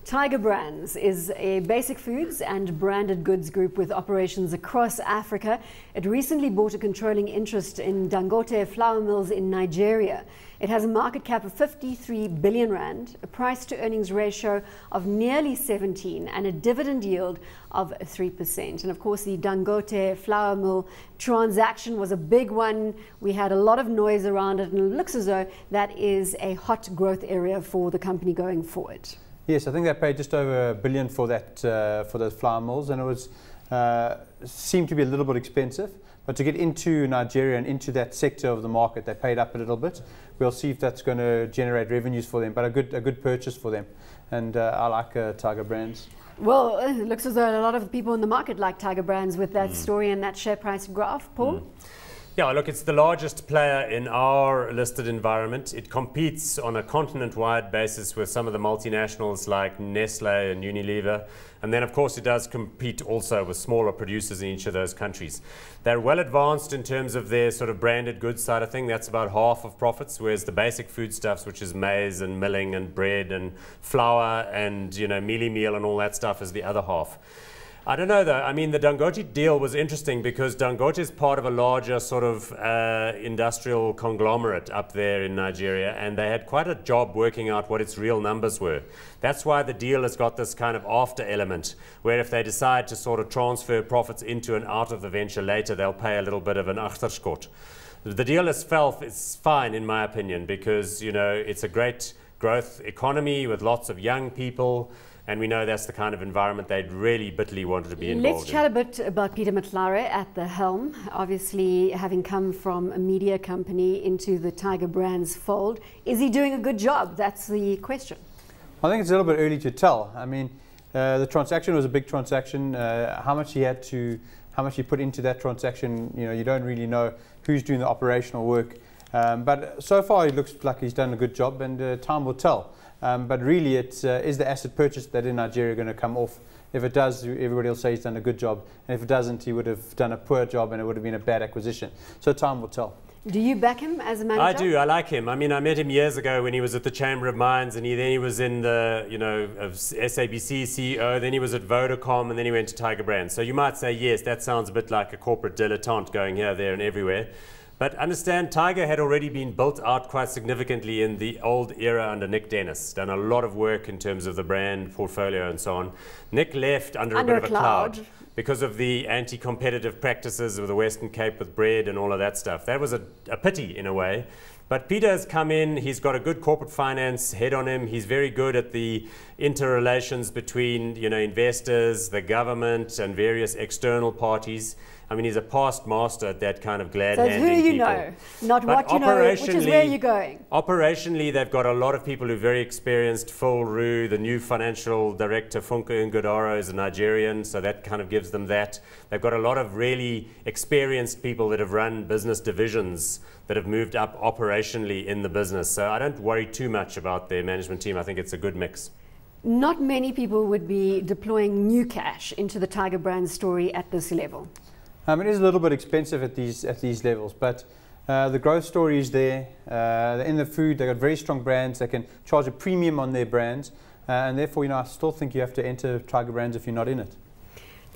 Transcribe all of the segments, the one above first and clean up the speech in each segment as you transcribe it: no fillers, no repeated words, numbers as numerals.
Tiger Brands is a basic foods and branded goods group with operations across Africa. It recently bought a controlling interest in Dangote flour mills in Nigeria. It has a market cap of 53 billion rand, a price to earnings ratio of nearly 17 and a dividend yield of 3%. And of course, the Dangote flour mill transaction was a big one. We had a lot of noise around it, and it looks as though that is a hot growth area for the company going forward. Yes, I think they paid just over $1 billion for that for those flour mills, and it was seemed to be a little bit expensive. But to get into Nigeria and into that sector of the market, they paid up a little bit. We'll see if that's going to generate revenues for them, but a good purchase for them. And I like Tiger Brands. Well, it looks as though a lot of people in the market like Tiger Brands with that story and that share price graph. Paul? Yeah, look, it's the largest player in our listed environment. It competes on a continent-wide basis with some of the multinationals like Nestle and Unilever. And then, of course, it does compete also with smaller producers in each of those countries. They're well advanced in terms of their sort of branded goods side of thing. That's about half of profits, whereas the basic foodstuffs, which is maize and milling and bread and flour and, mealie meal and all that stuff, is the other half. I don't know though. I mean, the Dangote deal was interesting because Dangote is part of a larger sort of industrial conglomerate up there in Nigeria, and they had quite a job working out what its real numbers were. That's why the deal has got this kind of after element, where if they decide to sort of transfer profits into and out of the venture later, they'll pay a little bit of an achterskot. The deal itself is fine in my opinion because, it's a great growth economy with lots of young people. And we know that's the kind of environment they'd really bitterly wanted to be involved in. Let's chat a bit about Peter Matlare at the helm. Obviously, having come from a media company into the Tiger Brands fold, is he doing a good job? That's the question. I think it's a little bit early to tell. I mean, the transaction was a big transaction. How much he put into that transaction, you don't really know who's doing the operational work. But so far, it looks like he's done a good job, and time will tell. But really, is the asset purchase that in Nigeria going to come off? If it does, everybody will say he's done a good job. And if it doesn't, he would have done a poor job and it would have been a bad acquisition. So time will tell. Do you back him as a manager? I do. I like him. I mean, I met him years ago when he was at the Chamber of Mines, and then he was in the, of SABC CEO, then he was at Vodacom, and then he went to Tiger Brands. So you might say, yes, that sounds a bit like a corporate dilettante going here, there, and everywhere. But understand, Tiger had already been built out quite significantly in the old era under Nick Dennis. Done a lot of work in terms of the brand portfolio and so on. Nick left under a bit of a cloud because of the anti-competitive practices of the Western Cape with bread and all of that stuff. That was a pity in a way. But Peter has come in, he's got a good corporate finance head on him. He's very good at the interrelations between, investors, the government, and various external parties. I mean, he's a past master at that kind of glad-handing people. So who you know, not what you know, which is where you're going. Operationally, they've got a lot of people who are very experienced. Phil Rue, the new financial director, Funke Ngodaro, is a Nigerian, so that kind of gives them that. They've got a lot of really experienced people that have run business divisions that have moved up operationally in the business. So I don't worry too much about their management team. I think it's a good mix. Not many people would be deploying new cash into the Tiger Brands story at this level. It is a little bit expensive at these levels, but the growth story is there. They're in the food, they've got very strong brands, they can charge a premium on their brands, and therefore, I still think you have to enter Tiger Brands if you're not in it.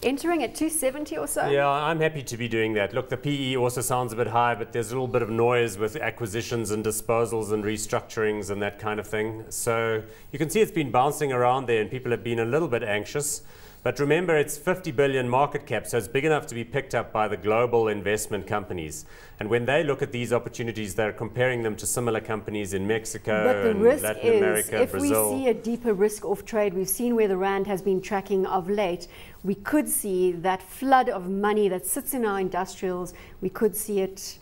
Entering at 270 or so? Yeah, I'm happy to be doing that. Look, the PE also sounds a bit high, but there's a little bit of noise with acquisitions and disposals and restructurings and that kind of thing. So you can see it's been bouncing around there and people have been a little bit anxious. But remember, it's 50 billion market cap, so it's big enough to be picked up by the global investment companies. And when they look at these opportunities, they're comparing them to similar companies in Mexico and Latin America, if Brazil. We see a deeper risk off trade, we've seen where the rand has been tracking of late, we could see that flood of money that sits in our industrials, we could see it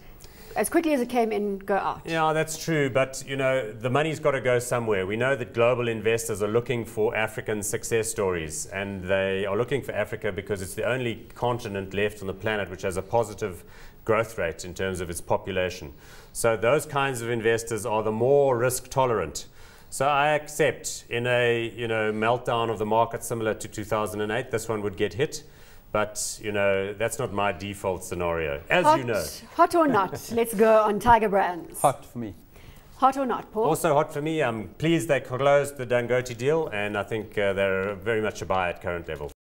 as quickly as it came in, go out. Yeah, that's true, but the money's got to go somewhere. We know that global investors are looking for African success stories, and they are looking for Africa because it's the only continent left on the planet which has a positive growth rate in terms of its population. So those kinds of investors are the more risk tolerant. So I accept in a meltdown of the market similar to 2008, this one would get hit. But, that's not my default scenario, as you know. Hot or not, let's go on Tiger Brands. Hot for me. Hot or not, Paul? Also hot for me. I'm pleased they closed the Dangote deal, and I think they're very much a buy at current level.